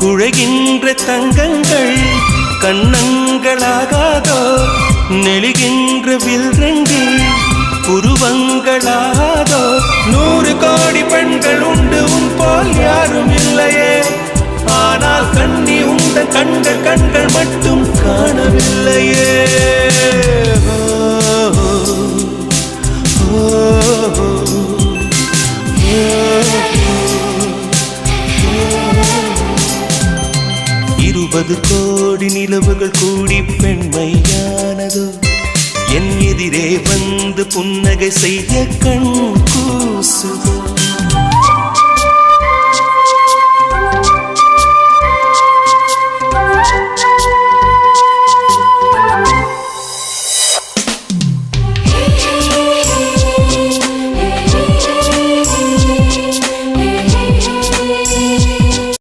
குழைகின்ற தங்கங்கள் கண்ணங்களாகாதோ நெளிகின்ற வில்ரங்கில் புருவங்களாதோ 100 கோடி பெண்கள் உண்டு உன் போல் யாரும் இல்லையே ஆனால் கண்ணி உண்ட கண்கள் மட்டும் காணவில்லையே இருபது கோடி நிலவுகள் கூடி பெண்மையானதோ என் எதிரே வந்து புன்னகை செய்ய கண் கூசுதோ